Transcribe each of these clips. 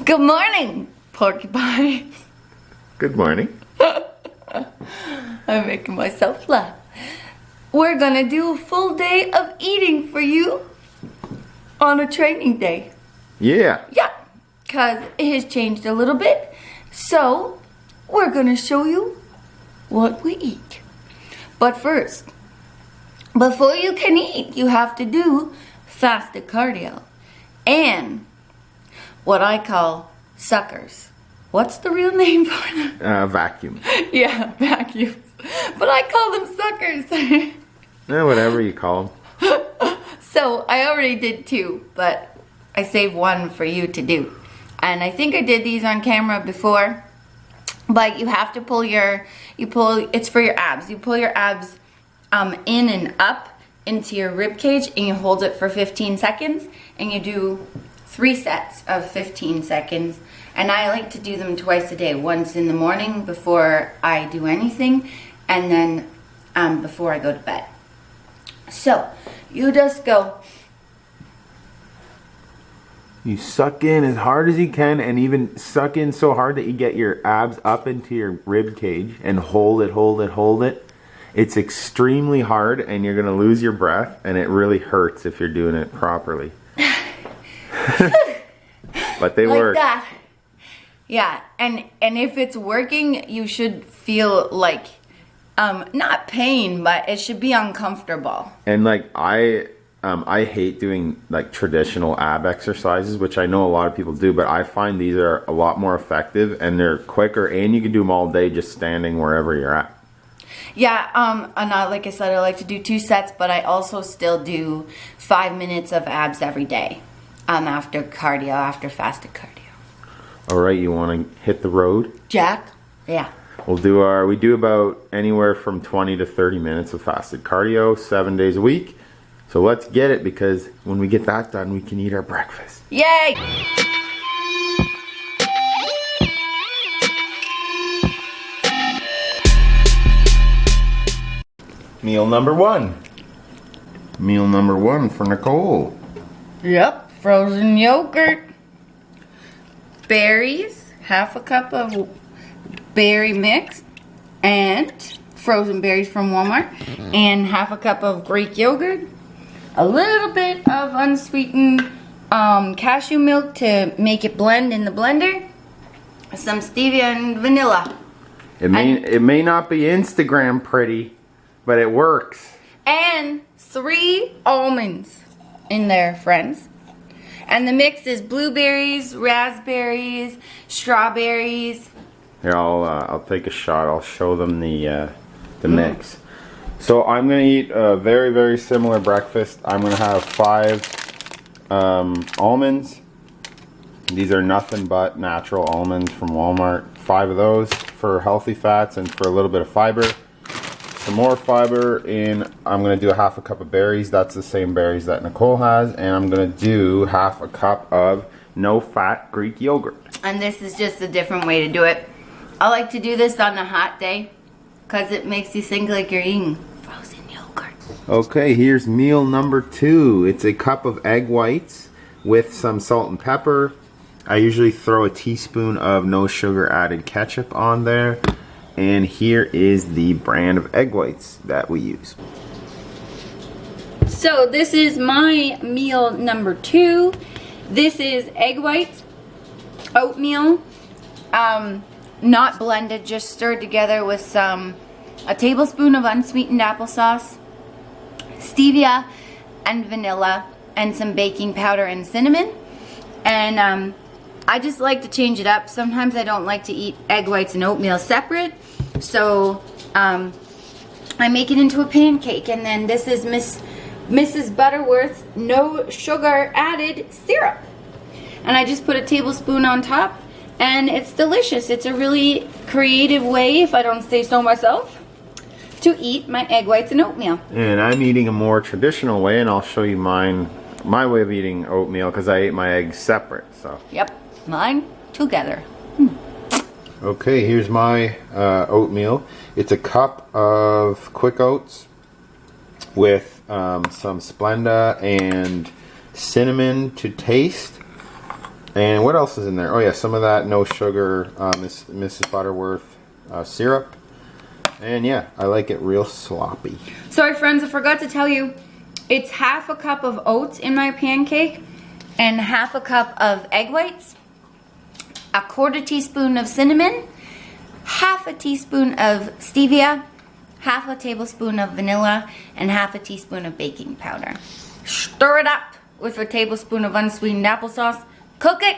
Good morning, porcupine. Good morning. I'm making myself laugh. We're gonna do a full day of eating for you on a training day. Yeah. Yeah, because it has changed a little bit. So, we're gonna show you what we eat. But first, before you can eat, you have to do fasted cardio and what I call suckers. What's the real name for them? Vacuum. Yeah, vacuums. But I call them suckers. Whatever you call them. So I already did 2, but I saved 1 for you to do. And I think I did these on camera before. But you have to it's for your abs. You pull your abs in and up into your rib cage and you hold it for 15 seconds and you do 3 sets of 15 seconds. And I like to do them twice a day. Once in the morning before I do anything and then before I go to bed. So you just go. You suck in as hard as you can and even suck in so hard that you get your abs up into your rib cage and hold it. It's extremely hard and you're going to lose your breath and it really hurts if you're doing it properly. But they work. Like that. Yeah, and if it's working, you should feel like, not pain, but it should be uncomfortable. And like I hate doing like traditional ab exercises, which I know a lot of people do, but I find these are a lot more effective and they're quicker and you can do them all day just standing wherever you're at. Yeah, and like I said, I like to do 2 sets, but I also still do 5 minutes of abs every day after fasted cardio. All right, you want to hit the road? Jack? Yeah. We do about anywhere from 20 to 30 minutes of fasted cardio, 7 days a week. So let's get it, because when we get that done, we can eat our breakfast. Yay! Meal number 1. Meal number 1 for Nicole. Yep, frozen yogurt, berries, half a cup of berry mix, and frozen berries from Walmart, and half a cup of Greek yogurt, a little bit of unsweetened cashew milk to make it blend in the blender, some stevia and vanilla. It may not be Instagram pretty, but it works. And 3 almonds in there, friends. And the mix is blueberries, raspberries, strawberries. Here, I'll take a shot. I'll show them the mix. So I'm gonna eat a very, very similar breakfast. I'm gonna have 5 almonds. These are nothing but natural almonds from Walmart. 5 of those for healthy fats and for a little bit of fiber. Some more fiber in. I'm gonna do a half a cup of berries. That's the same berries that Nicole has, and I'm gonna do half a cup of no-fat Greek yogurt. And this is just a different way to do it. I like to do this on a hot day because it makes you think like you're eating frozen yogurt. Okay, here's meal number 2. It's a cup of egg whites with some salt and pepper. I usually throw a teaspoon of no sugar added ketchup on there. And here is the brand of egg whites that we use. So this is my meal number 2. This is egg whites, oatmeal, not blended, just stirred together with a tablespoon of unsweetened applesauce, stevia and vanilla, and some baking powder and cinnamon. And I just like to change it up. Sometimes I don't like to eat egg whites and oatmeal separate. So I make it into a pancake. And then this is Mrs. Butterworth's no sugar added syrup. And I just put a tablespoon on top. And it's delicious. It's a really creative way, if I don't say so myself, to eat my egg whites and oatmeal. And I'm eating a more traditional way, and I'll show you my way of eating oatmeal, because I ate my eggs separate. So. Yep, mine together. Okay, here's my oatmeal. It's a cup of quick oats with some Splenda and cinnamon to taste. And what else is in there? Oh yeah, some of that no sugar Mrs. Butterworth syrup. And yeah, I like it real sloppy. Sorry friends, I forgot to tell you, it's half a cup of oats in my pancake and half a cup of egg whites, a 1/4 teaspoon of cinnamon, half a teaspoon of stevia, half a tablespoon of vanilla, and half a teaspoon of baking powder. Stir it up with a tablespoon of unsweetened applesauce. Cook it,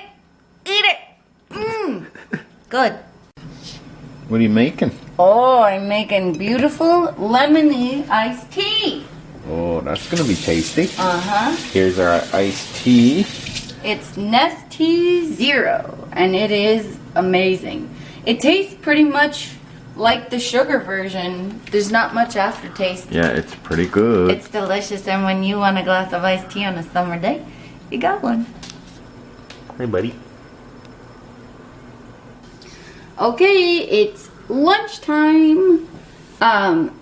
eat it. Mmm, good. What are you making? Oh, I'm making beautiful lemony iced tea. Oh, that's gonna be tasty. Uh-huh. Here's our iced tea. It's Nestea Zero, and it is amazing. It tastes pretty much like the sugar version. There's not much aftertaste. Yeah, it's pretty good. It's delicious, and when you want a glass of iced tea on a summer day, you got one. Hey, buddy. Okay, it's lunchtime.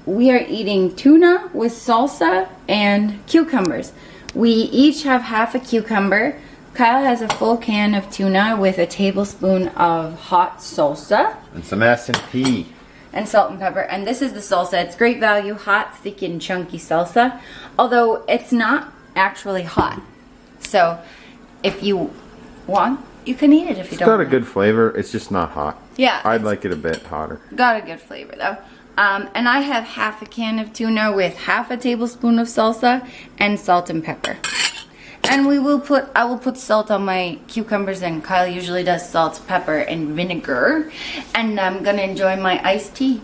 We are eating tuna with salsa and cucumbers. We each have half a cucumber. Kyle has a full can of tuna with a tablespoon of hot salsa. And some S&P. And salt and pepper. And this is the salsa. It's great value, hot, thick, and chunky salsa. Although it's not actually hot. So if you want, you can eat it if you don't. It's got a good flavor. It's just not hot. Yeah. I'd like it a bit hotter. Got a good flavor though. And I have half a can of tuna with half a tablespoon of salsa and salt and pepper. And I will put salt on my cucumbers, and Kyle usually does salt, pepper, and vinegar. And I'm gonna enjoy my iced tea.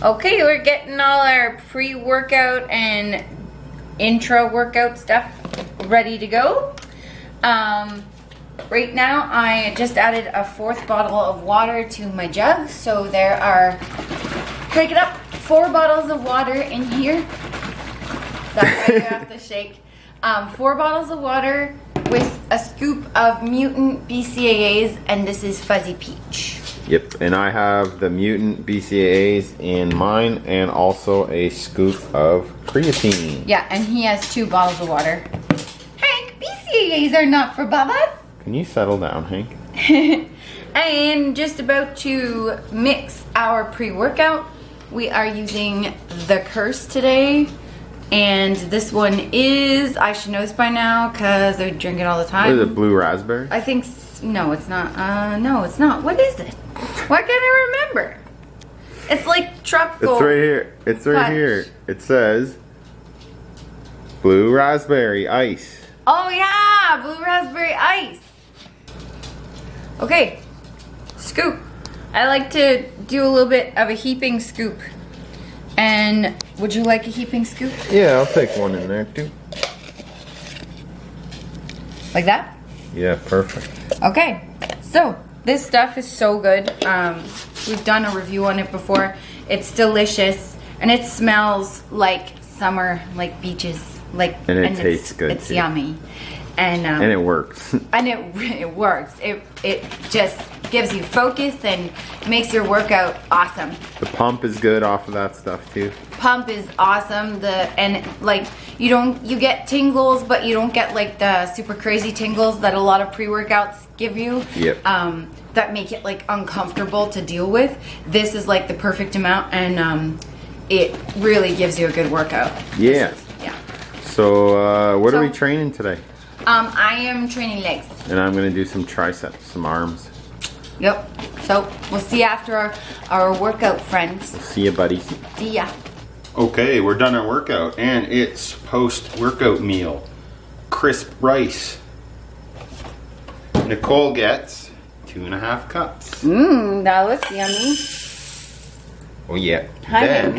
Okay, we're getting all our pre-workout and intro workout stuff ready to go. Right now, I just added a 4th bottle of water to my jug. So there are, break it up, 4 bottles of water in here. That's why you have to shake. 4 bottles of water with a scoop of mutant BCAAs, and this is fuzzy peach. Yep, and I have the mutant BCAAs in mine, and also a scoop of creatine. Yeah, and he has 2 bottles of water. Hank, BCAAs are not for Bubba. Can you settle down, Hank? And just about to mix our pre-workout. We are using the Curse today. And this one is, I should know this by now because I drink it all the time. What is it, blue raspberry? I think, no it's not. No it's not. What is it? Why can't I remember? It's like tropical. It's right here. It's right punch. here. It says blue raspberry ice. Oh yeah, blue raspberry ice. Okay, scoop. I like to do a little bit of a heaping scoop. And would you like a heaping scoop? Yeah, I'll take one in there too. Like that? Yeah, perfect. Okay, so this stuff is so good. We've done a review on it before. It's delicious, and it smells like summer, like beaches, and it tastes good. It's too. yummy, and it works. And it works. It just gives you focus and makes your workout awesome. The pump is good off of that stuff too. Pump is awesome. You get tingles, but you don't get like the super crazy tingles that a lot of pre-workouts give you. Yep. That make it like uncomfortable to deal with. This is like the perfect amount, and it really gives you a good workout. Yeah. Yeah. So what are we training today? I am training legs. And I'm gonna do some triceps, some arms. Yep. So we'll see you after our workout, friends. See ya, buddy. See ya. Okay, we're done our workout, and it's post-workout meal. Crisp rice. Nicole gets 2.5 cups. Mmm, that looks yummy. Oh yeah. Hi.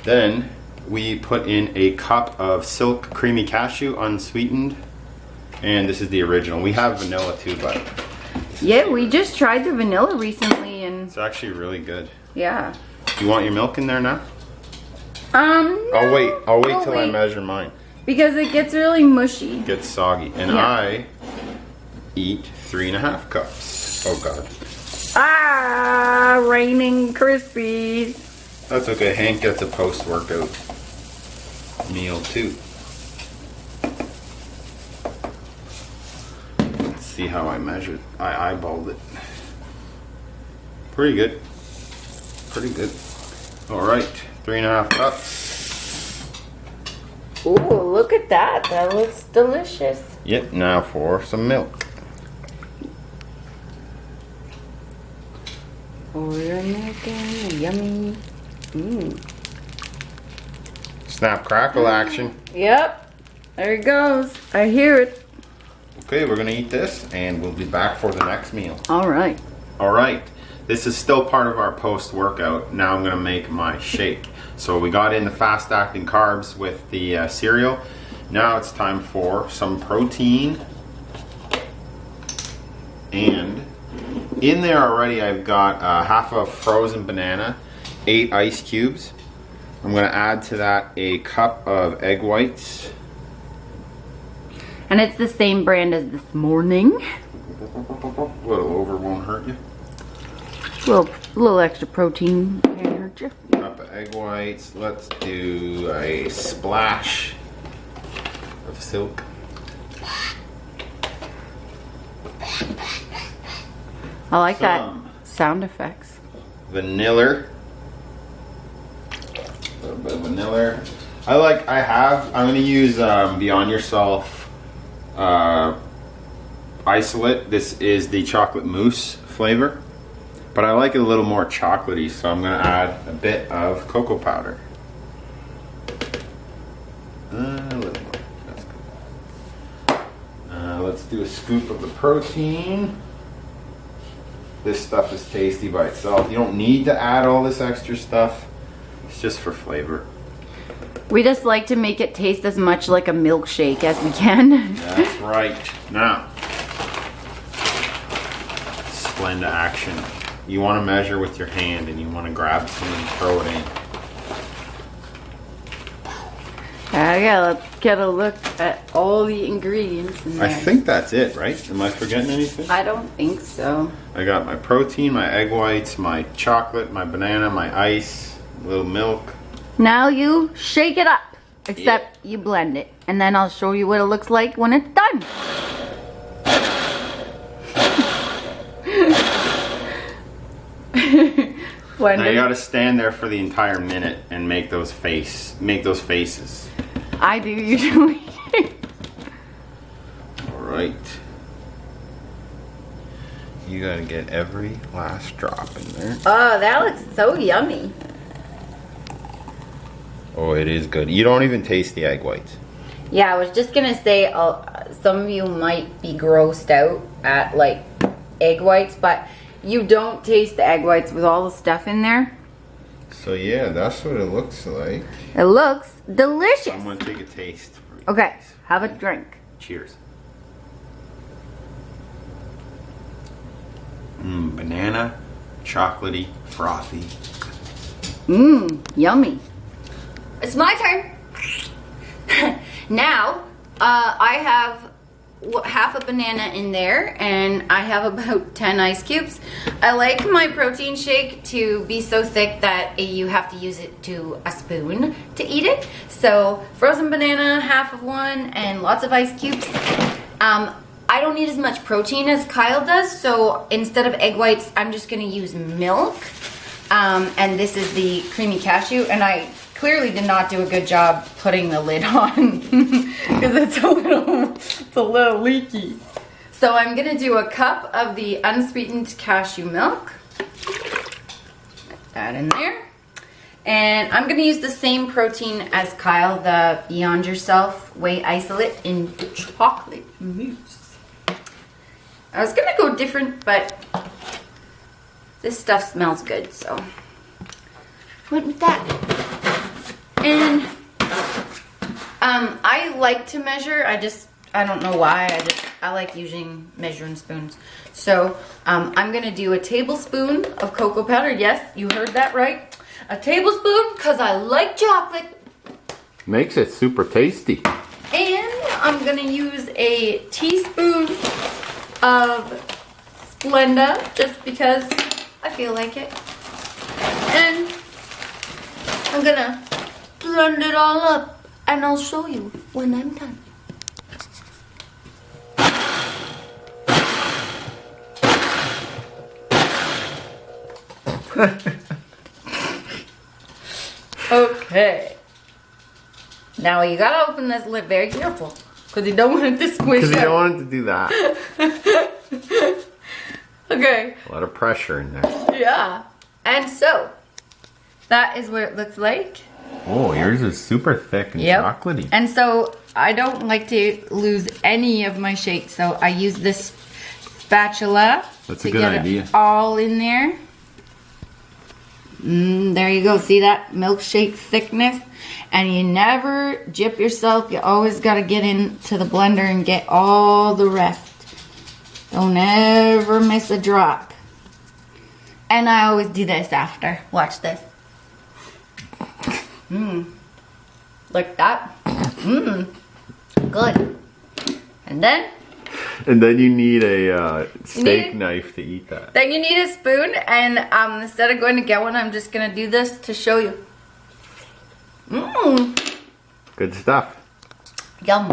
Then we put in a cup of Silk Creamy Cashew unsweetened. And this is the original. We have vanilla too, but yeah, we just tried the vanilla recently, and it's actually really good. yeah. Do you want your milk in there now? No, I'll wait till I measure mine. Because it gets really mushy. It gets soggy. And Yeah. I eat 3.5 cups. Oh god. Ah, raining Krispies. That's okay. Hank gets a post-workout meal too. see how I measured. I eyeballed it. Pretty good. Pretty good. All right, 3.5 cups. Ooh, look at that. That looks delicious. Yep, now for some milk. Oh, you're making yummy. Snap crackle action. Yep, there it goes. I hear it. Okay, we're gonna eat this and we'll be back for the next meal. All right. All right, this is still part of our post-workout. Now I'm gonna make my shake. So we got in the fast-acting carbs with the cereal. Now it's time for some protein. And in there already I've got half a frozen banana, 8 ice cubes. I'm gonna add to that a cup of egg whites. And it's the same brand as this morning. A little over won't hurt you. A little extra protein can't hurt you. Cup of egg whites. Let's do a splash of silk. I like that sound effects. Vanilla. A little bit of vanilla. I'm gonna use Beyond Yourself isolate. This is the chocolate mousse flavor, but I like it a little more chocolatey, so I'm gonna add a bit of cocoa powder. A little more. That's good. Let's do a scoop of the protein. This stuff is tasty by itself. You don't need to add all this extra stuff. It's just for flavor. We just like to make it taste as much like a milkshake as we can. That's right. Now, Splenda action. You want to measure with your hand and you want to grab some and throw it in. Okay, let's get a look at all the ingredients in there. I think that's it, right? Am I forgetting anything? I don't think so. I got my protein, my egg whites, my chocolate, my banana, my ice, a little milk. Now you shake it up, except you blend it. And then I'll show you what it looks like when it's done. Now you gotta stand there for the entire minute and make those faces. I do usually. Alright. You gotta get every last drop in there. Oh, that looks so yummy. Oh, it is good. You don't even taste the egg whites. Yeah, I was just gonna say, some of you might be grossed out at like egg whites, but you don't taste the egg whites with all the stuff in there. So yeah, that's what it looks like. It looks delicious. I'm gonna take a taste. For you Okay, guys. have a drink. Cheers. Banana, chocolatey, frothy. Yummy. It's my turn. Now, I have half a banana in there and I have about 10 ice cubes. I like my protein shake to be so thick that you have to use it to a spoon to eat it. So frozen banana, half of one, and lots of ice cubes. I don't need as much protein as Kyle does, so instead of egg whites, I'm just gonna use milk. And this is the creamy cashew, and I clearly did not do a good job putting the lid on because it's a little leaky. So I'm gonna do a cup of the unsweetened cashew milk. Put that in there. And I'm gonna use the same protein as Kyle, the Beyond Yourself Whey Isolate in chocolate mousse. I was gonna go different, but this stuff smells good, so went with that. And I like to measure. I don't know why. I like using measuring spoons. So I'm gonna do a tablespoon of cocoa powder. Yes, you heard that right. A tablespoon, because I like chocolate. Makes it super tasty. And I'm gonna use a teaspoon of Splenda, just because I feel like it. And I'm gonna blend it all up, and I'll show you when I'm done. Okay. Now you gotta open this lid very careful, because you don't want it to squish Because you don't out. want it to do that. Okay. A lot of pressure in there. Yeah. And so, that is what it looks like. Oh, yours is super thick and Yep. chocolatey. And so, I don't like to lose any of my shake, so I use this spatula That's to a good get idea. it all in there. There you go. See that milkshake thickness? And you never jip yourself. You always got to get into the blender and get all the rest. Don't ever miss a drop. And I always do this after. Watch this. Like that. Good. And then you need a steak knife to eat that. Then you need a spoon, and instead of going to get one, I'm just gonna do this to show you. Good stuff. Yum.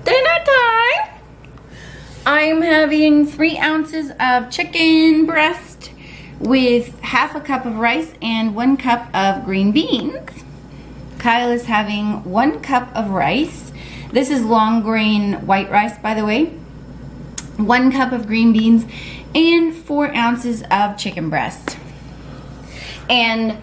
Dinner time! I'm having 3 ounces of chicken breast with half a cup of rice and 1 cup of green beans. Kyle is having 1 cup of rice. This is long grain white rice, by the way. 1 cup of green beans and 4 ounces of chicken breast. And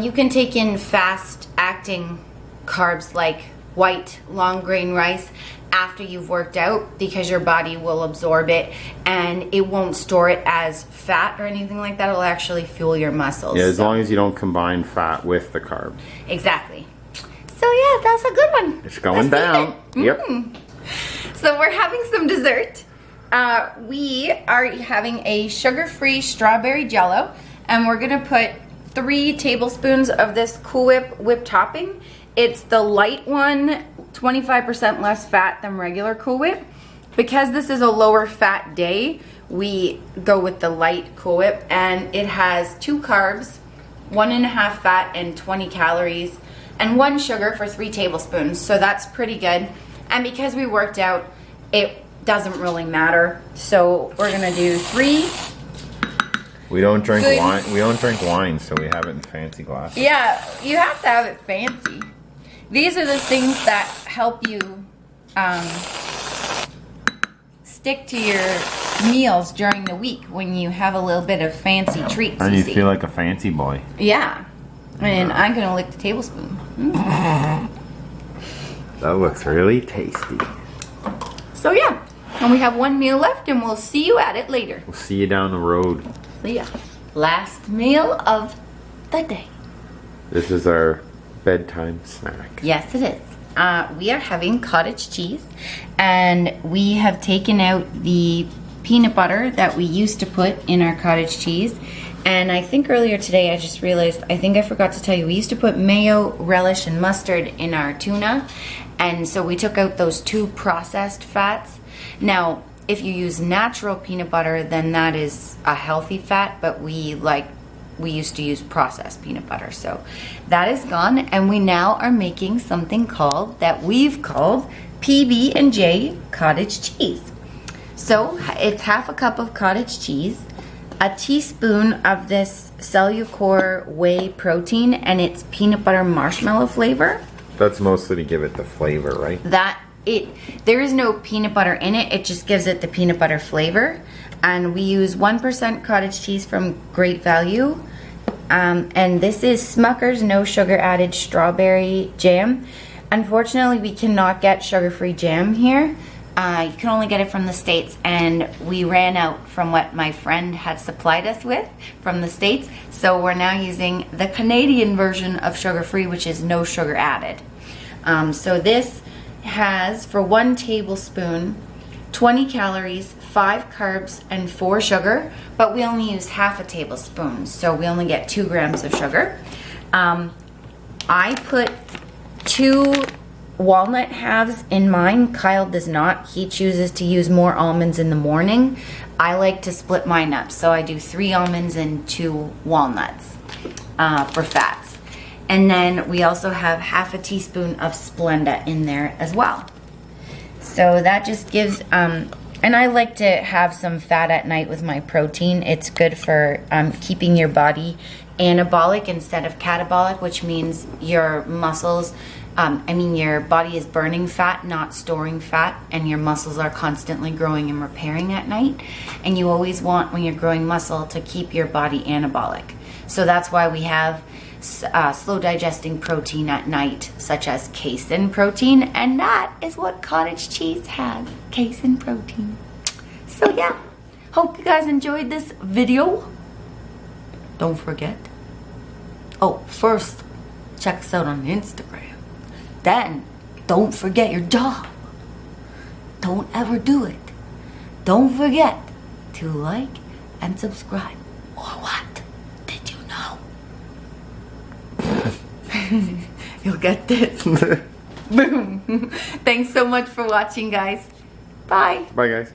you can take in fast acting carbs like white long grain rice after you've worked out, because your body will absorb it and it won't store it as fat or anything like that. It'll actually fuel your muscles. Yeah, as long as you don't combine fat with the carbs. Exactly. So yeah, that's a good one. It's going down. Yep. So we're having some dessert. We are having a sugar-free strawberry jello, and we're gonna put 3 tablespoons of this Cool Whip whipped topping. It's the light one, 25% less fat than regular Cool Whip. Because this is a lower fat day, we go with the light Cool Whip, and it has 2 carbs, 1.5 fat, and 20 calories, and 1 sugar for 3 tablespoons. So that's pretty good. And because we worked out, it doesn't really matter. So we're gonna do 3. We don't drink Good. wine. We don't drink wine, so we have it in fancy glasses. Yeah, you have to have it fancy. These are the things that help you stick to your meals during the week when you have a little bit of fancy treats. And you see. feel like a fancy boy. Yeah, and I'm gonna lick the tablespoon. That looks really tasty. So yeah, and we have 1 meal left, and we'll see you at it later. We'll see you down the road. See ya. Last meal of the day. This is our bedtime snack. Yes, it is. We are having cottage cheese, and we have taken out the peanut butter that we used to put in our cottage cheese. And I think earlier today I just realized, I think I forgot to tell you, we used to put mayo, relish, and mustard in our tuna. And so we took out those 2 processed fats. Now, if you use natural peanut butter, then that is a healthy fat, but we used to use processed peanut butter. So that is gone, and we now are making something we've called PB&J cottage cheese. So it's half a cup of cottage cheese, a teaspoon of this Cellucor whey protein, and it's peanut butter marshmallow flavor. That's mostly to give it the flavor, right? There is no peanut butter in it, it just gives it the peanut butter flavor. And we use 1% cottage cheese from Great Value. And this is Smucker's no sugar added strawberry jam. Unfortunately, we cannot get sugar-free jam here. You can only get it from the States, and we ran out from what my friend had supplied us with from the States. So we're now using the Canadian version of sugar-free, which is no sugar added. So this has, for 1 tablespoon, 20 calories, 5 carbs, and 4 sugar, but we only use half a tablespoon, so we only get 2 grams of sugar. I put 2 walnut halves in mine. Kyle does not. He chooses to use more almonds in the morning. I like to split mine up, so I do 3 almonds and 2 walnuts for fats. And then we also have half a teaspoon of Splenda in there as well. So that just gives a And I like to have some fat at night with my protein. It's good for keeping your body anabolic instead of catabolic, which means your muscles, your body is burning fat, not storing fat, and your muscles are constantly growing and repairing at night. And you always want, when you're growing muscle, to keep your body anabolic. So that's why we have slow digesting protein at night, such as casein protein, and that is what cottage cheese has, casein protein. So yeah, hope you guys enjoyed this video. Don't forget, first check us out on Instagram, then don't forget your job. Don't ever do it. Don't forget to like and subscribe. Or what did you know? You'll get this. Boom. Thanks so much for watching, guys. Bye. Bye, guys.